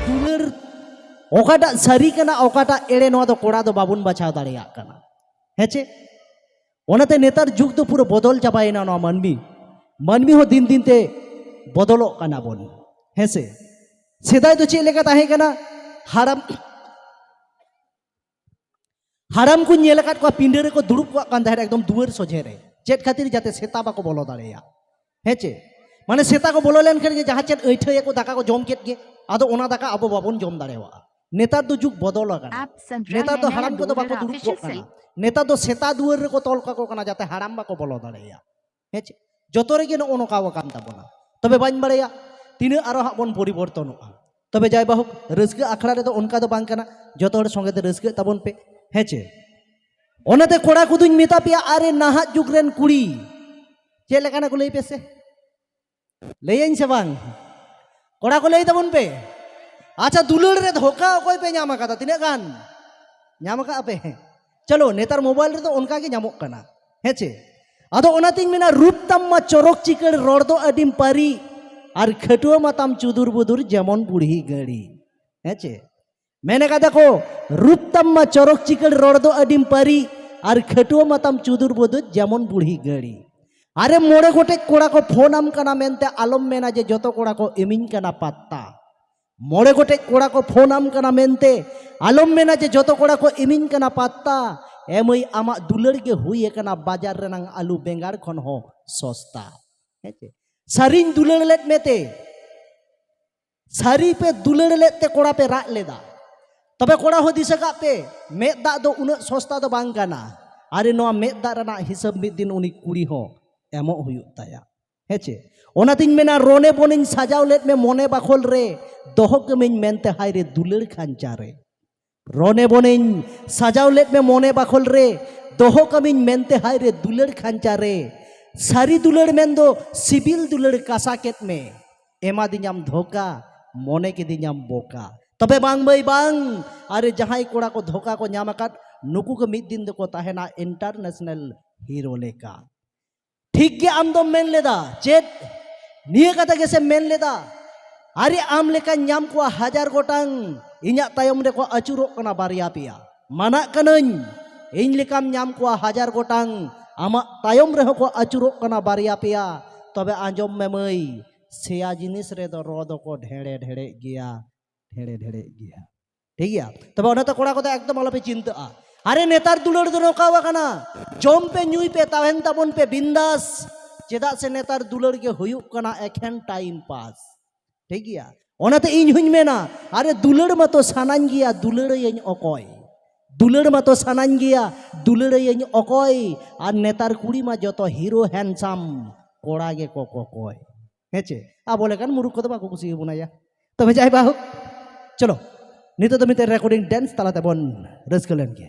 दुलर ओकाटा सारी कना ओकाटा एड़े नोआ दो कोड़ा दो बाबुन बचाव दाड़ेया कना हेचे ओनाते नेतार जुग तो पूरा बदल चाबायना नोआ मानमी मानमी हो दिन दिन ते बदलो कना बोन हेसे सेदाय तो चेक लेका ताहे कना हाराम हाराम को नेल काट को पिंडे रे को दुड़ुब को कान दाहे एकदम दुआर सोझे रे चेक खातिर जाते सेता बाको बोलो दाड़ेया हेचे माने सेता को बोलो लेन के जहाँ चेक ऐठे को दाका को जम केट गे आदो ओना दाका अब बाबुन जम दाड़ेवा नेता तो जुग बदल कना नेता तो हाराम को तो बाको दुड़ुब को कना नेता तो सेता दुआर रे को तोल का को कना जाते हाराम बाको बोलो दाड़ेया हेचे जतो रे गे नो का कान ताबोना तबे बाñ बाड़ेया तीना आरो हां बन परिवर्तनोगा तबे जाय बाहुक रस्क आखड़ा रे तो उनका तो बांग कना जतो हर संगे ते रस्क ताबोन पे हेचे ओनाते कोड़ा कुदुñ मेता पिया आरे नाहा जुग रेन कुड़ी चे लेकाना को लई पे से लईन से बांग कोड़ा को लई ताबोन पे अच्छा दुलड़ रे धोखा कोई पे ᱧᱟᱢ आकादा तिने गान ᱧᱟᱢ आका पे चलो नेतार मोबाइल रे तो उनका के ᱧᱟᱢᱚᱜ कना हेचे आदो ओनातिन मेना रूप तम मा चोरक चिकड़ रोड दो अडिम पारी और खटुआ माताम चुदुर बुदुर जेमन बुढ़ी गड़ी हेचे मैंने कहा देखो रूप तम मा चोरक चिकड़ रोड दो अडिम पारी और खटुआ माताम चुदुर बुदुर जेमन बुढ़ी गड़ी अरे मोड़े गोटे कोड़ा को फोन आम कना मेनते आलम मेना जे जतो कोड़ा को एमिन कना पत्ता मोड़े गोटे कोड़ा को फोन आम कना मेनते आलम मेना जे जतो कोड़ा को एमिन कना पत्ता एमई आमा दुलड़ के हुई कना बाजार रेनांग आलू बेंगार खन हो सस्ता हेचे सारिन दुलड़ लेत मेते सारी पे दुलड़ लेते कोड़ा पे राग लेदा तबे कोड़ा हो दिशा का पे मेद दा दो उन सस्ता दो बांग कना अरे नोआ मेद दा रना हिसाब मिद दिन उनी कुड़ी हो एमो हुयुग ताया हेचे ओनातिन मेना रोने बोनिन साजाव लेत में मोने बाखोल रे दोहो कमिन मेनते हाय रे दुलड़ खांचा रे रोने बोनिन साजाव लेत में मोने बाखोल रे दोहो कमिन मेनते हाय रे दुलड़ खांचा रे सारी दुलड़ मेन दो सिबिल दुलड़ कासाकेत में एमा दिन्याम धोखा मोने के दिन्याम बोका तबे बांग बाई बांग अरे जहां कोड़ा को धोखा को ᱧᱟᱢ आकात नुकु को मिद दिन दो ताहेना इंटरनेशनल हीरो लेका ठीक गे आम दो मेन लेदा चेत निये कथा गेसे मेन लेदा अरे आम लेका ᱧाम को 1000 गोटांग इña तायम रे को अचुरो कना बारिया पिया माना कनन इन लेकाम ᱧाम को 1000 गोटांग आमा तायम रे को अचुरो कना बारिया पिया तबे आंजम में मई सेया जिनिस रे दो रोद को ढेड़े ढेड़े गिया ठीक गया तबे ओना तो कोड़ा को एकदम आलोपे चिंता अरे नेतार दुलड़ दो नोकावा कना जम पे ᱧᱩᱭ पे तावेन ताबोन पे बिंदास चेदा से नेतार दुलड़ के हुयुग कना एखेन टाइम पास ठीक गया ओनाते इन हुñ मेना अरे दुलड़ मतो सानाñ गिया दुलड़ यኝ अकय दुलड़ मतो सानाñ गिया दुलड़ यኝ अकय और नेतार कुड़ी मा जतो हिरो हैंडसाम कोड़ा गे को कय हेचे आ बोले कान मुरुख को बाको कुसी बुनाया तबे जाय बाहु चलो नितो तो मिते रिकॉर्डिंग डांस तालाते बन रसकलेन के